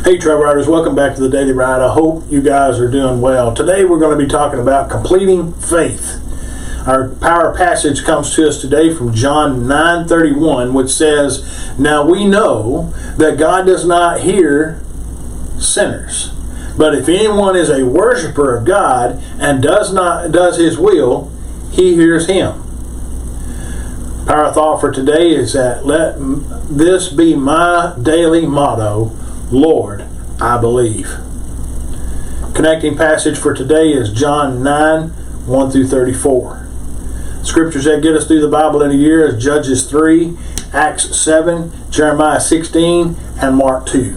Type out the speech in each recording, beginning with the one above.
Hey Trail Riders, welcome back to the Daily Ride. I hope you guys are doing well. Today we're going to be talking about completing faith. Our power passage comes to us today from John 9:31, which says, "Now we know that God does not hear sinners, but if anyone is a worshiper of God and does his will, he hears him." Power thought for today is that let this be my daily motto: Lord, I believe. Connecting passage for today is John 9:1-34. Scriptures that get us through the Bible in a year is Judges 3, Acts 7, Jeremiah 16, and Mark 2.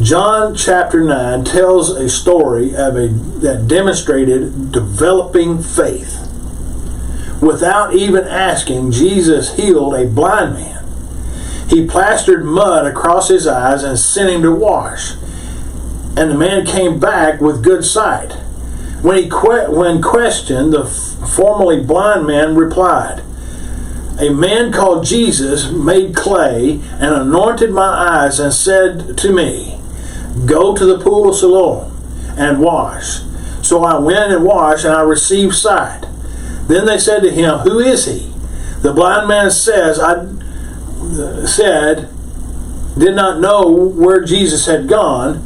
John chapter 9 tells a story that demonstrated developing faith. Without even asking, Jesus healed a blind man. He plastered mud across his eyes and sent him to wash. And the man came back with good sight. When questioned, the formerly blind man replied, "A man called Jesus made clay and anointed my eyes and said to me, 'Go to the pool of Siloam and wash.' So I went and washed, and I received sight." Then they said to him, "Who is he?" The blind man did not know where Jesus had gone.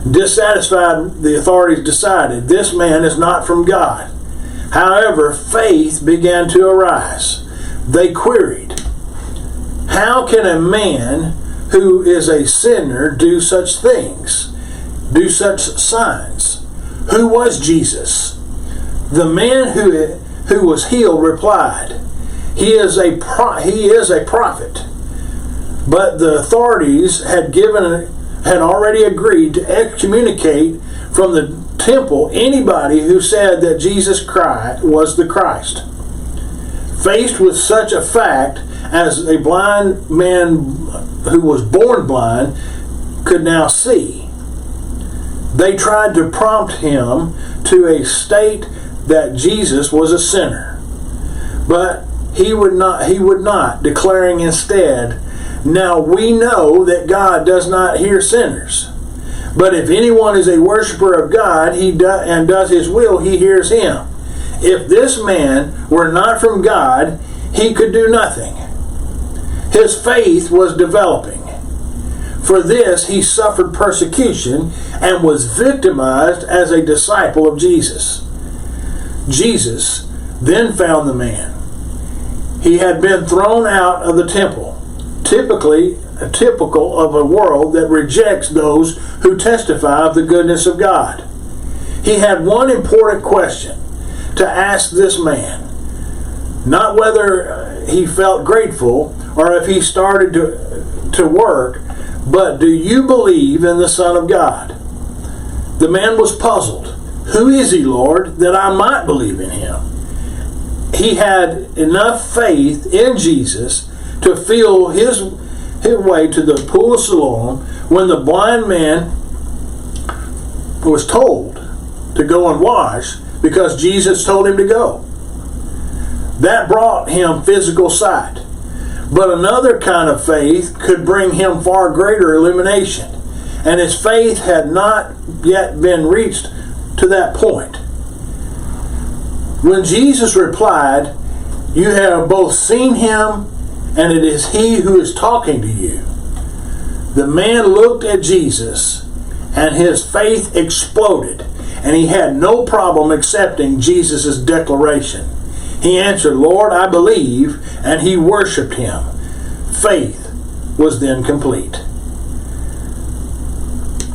Dissatisfied, the authorities decided this man is not from God. However, faith began to arise. They queried, "How can a man who is a sinner do such things, do such signs? Who was Jesus?" The man who was healed replied, He is a prophet." But the authorities had already agreed to excommunicate from the temple anybody who said that Jesus Christ was the Christ. Faced with such a fact as a blind man who was born blind could now see, they tried to prompt him to a state that Jesus was a sinner. But he would not, declaring instead, "Now we know that God does not hear sinners. But if anyone is a worshiper of God and does his will, he hears him." If this man were not from God, he could do nothing. His faith was developing. For this, he suffered persecution and was victimized as a disciple of Jesus. Jesus then found the man. He had been thrown out of the temple, typical of a world that rejects those who testify of the goodness of God. He had one important question to ask this man, not whether he felt grateful or if he started to work, but do you believe in the Son of God? The man was puzzled. "Who is he, Lord, that I might believe in him?" He had enough faith in Jesus to feel his way to the pool of Siloam when the blind man was told to go and wash because Jesus told him to go. That brought him physical sight. But another kind of faith could bring him far greater illumination, and his faith had not yet been reached to that point. When Jesus replied, "You have both seen him, and it is he who is talking to you," the man looked at Jesus, and his faith exploded, and he had no problem accepting Jesus' declaration. He answered, "Lord, I believe," and he worshiped him. Faith was then complete.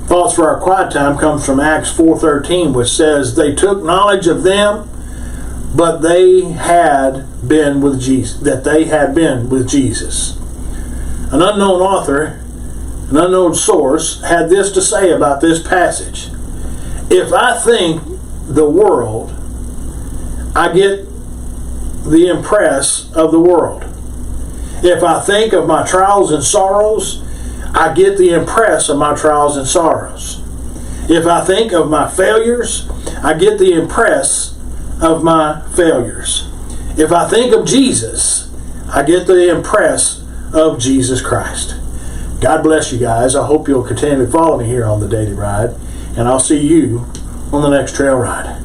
Thoughts for our quiet time comes from Acts 4:13, which says, "They took knowledge of them, but they had been with Jesus." An unknown author, an unknown source, had this to say about this passage: "If I think the world, I get the impress of the world. If I think of my trials and sorrows, I get the impress of my trials and sorrows. If I think of my failures, I get the impress of my failures. If I think of Jesus, I get the impress of Jesus Christ." God bless you guys. I hope you'll continue to follow me here on the Daily Ride, and I'll see you on the next trail ride.